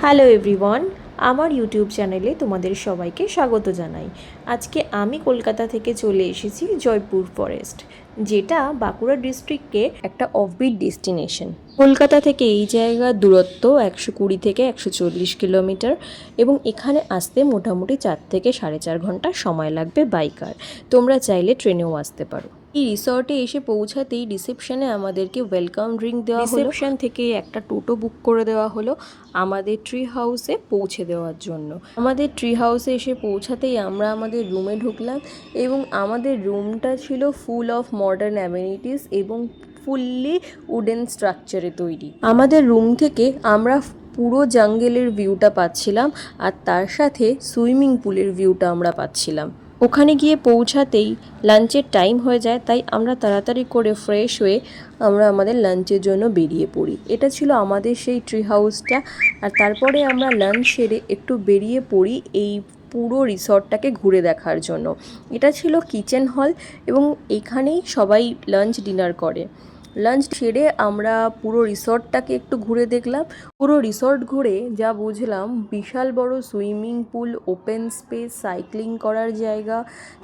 Hello everyone, আমার YouTube চ্যানেলে তোমাদের সবাইকে স্বাগত জানাই। আজকে আমি কলকাতা থেকে চলে এসেছি জয়পুর ফরেস্ট, যেটা বাঁকুড়া ডিস্ট্রিক্টে একটা অফবিট ডেস্টিনেশন। কলকাতা থেকে এই জায়গার দূরত্ব 120 থেকে 140 কিলোমিটার এবং এখানে আসতে মোটামুটি 4 থেকে 4.5 ঘন্টা সময় লাগবে বাইকার। তোমরা চাইলে ট্রেনেও আসতে পারো। এই রিসর্টে এসে পৌঁছাতেই রিসেপশনে আমাদেরকে ওয়েলকাম ড্রিঙ্ক দেওয়া হলো। রিসেপশন থেকে একটা টোটো বুক করে দেওয়া হলো আমাদের ট্রি হাউসে পৌঁছে দেওয়ার জন্য। আমাদের ট্রি হাউসে এসে পৌঁছাতেই আমরা আমাদের রুমে ঢুকলাম এবং আমাদের রুমটা ছিল ফুল অফ মডার্ন অ্যামেনিটিস এবং ফুললি উডেন স্ট্রাকচারে তৈরি। আমাদের রুম থেকে আমরা পুরো জঙ্গলের ভিউটা পাচ্ছিলাম আর তার সাথে সুইমিং পুলের ভিউটা আমরা পাচ্ছিলাম। ওখানে গিয়ে পৌঁছাতেই লাঞ্চের টাইম হয়ে যায়, তাই আমরা তাড়াতাড়ি করে ফ্রেশ হয়ে আমরা আমাদের লাঞ্চের জন্য বেরিয়ে পড়ি। এটা ছিল আমাদের সেই ট্রি হাউসটা। আর তারপরে আমরা লাঞ্চ সেরে একটু বেরিয়ে পড়ি এই পুরো রিসর্টটাকে ঘুরে দেখার জন্য। এটা ছিল কিচেন হল এবং এখানেই সবাই লাঞ্চ ডিনার করে। লাঞ্চ সেরে আমরা পুরো রিসর্টটাকে একটু ঘুরে দেখলাম। পুরো রিসর্ট ঘুরে যা বুঝলাম, বিশাল বড় swimming pool, open space, cycling করার জায়গা,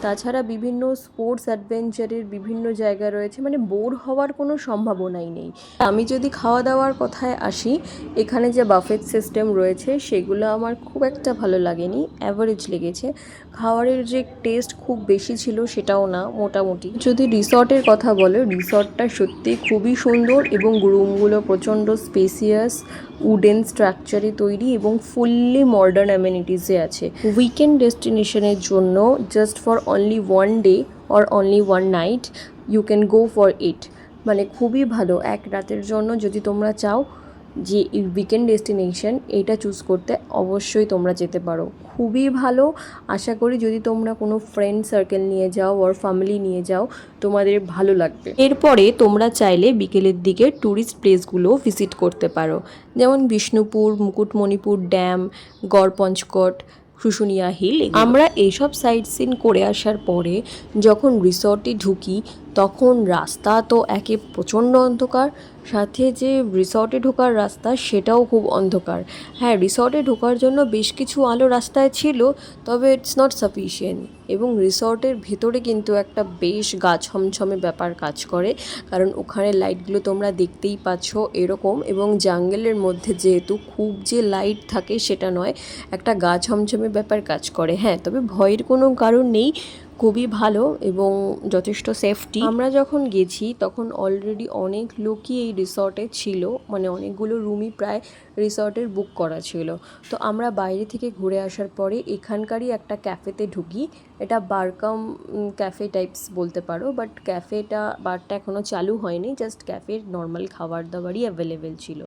তাছাড়া বিভিন্ন স্পোর্টস অ্যাডভেঞ্চারের বিভিন্ন জায়গা রয়েছে, মানে বোর হওয়ার কোনো সম্ভাবনাই নেই। আমি যদি খাওয়া দাওয়ার কথায় আসি, এখানে যে বাফেট সিস্টেম রয়েছে সেগুলো আমার খুব একটা ভালো লাগেনি, অ্যাভারেজ লেগেছে। খাবারের যে টেস্ট খুব বেশি ছিল সেটাও না, মোটামুটি। যদি রিসর্টের কথা বলো, রিসর্টটা সত্যি খুবই সুন্দর এবং রুমগুলো প্রচণ্ড স্পেসিয়াস, উডেন স্ট্রাকচারে তৈরি এবং ফুললি মডার্ন অ্যামেনিটিসে আছে। উইকেন্ড ডেস্টিনেশনের জন্য just for only 1 day or only 1 night you can go for it. মানে খুবই ভালো এক রাতের জন্য যদি তোমরা চাও যে উইকেন্ড ডেস্টিনেশন এইটা চুজ করতে, অবশ্যই তোমরা যেতে পারো। খুবই ভালো। আশা করি যদি তোমরা কোনো ফ্রেন্ড সার্কেল নিয়ে যাও ওর ফ্যামিলি নিয়ে যাও, তোমাদের ভালো লাগবে। এরপরে তোমরা চাইলে বিকেলের দিকে ট্যুরিস্ট প্লেসগুলো ভিজিট করতে পারো, যেমন বিষ্ণুপুর, মুকুটমণিপুর ড্যাম, গড়পঞ্চকোট, শুশুনিয়া হিল। আমরা এইসব সাইট সিন করে আসার পরে যখন রিসর্টে ঢুকি, তখন রাস্তা তো একে প্রচণ্ড অন্ধকার, সাথে যে রিসর্টে ঢোকার রাস্তা সেটাও খুব অন্ধকার। হ্যাঁ, রিসর্টে ঢোকার জন্য বেশ কিছু আলো রাস্তায় ছিল, তবে ইটস নট সাফিশিয়েন্ট। এবং রিসর্টের ভেতরে কিন্তু একটা বেশ গা ছমছমে ব্যাপার কাজ করে, কারণ ওখানে লাইটগুলো তোমরা দেখতেই পাচ্ছ এরকম, এবং জঙ্গলের মধ্যে যেহেতু খুব যে লাইট থাকে সেটা নয়, একটা গা ছমছমে ব্যাপার কাজ করে। হ্যাঁ, তবে ভয়ের কোনো কারণ নেই, খুবই ভালো এবং যথেষ্ট সেফটি। আমরা যখন গেছি তখন অলরেডি অনেক লোকই এই রিসর্টে ছিল, মানে অনেকগুলো রুমই প্রায় রিসর্টের বুক করা ছিল। তো আমরা বাইরে থেকে ঘুরে আসার পরে এখানকারই একটা ক্যাফেতে ঢুকি। এটা বারকাম ক্যাফে টাইপস বলতে পারো, বাট বারটা এখনও চালু হয়নি, জাস্ট ক্যাফের নর্মাল খাবার দাবারই অ্যাভেলেবেল ছিল।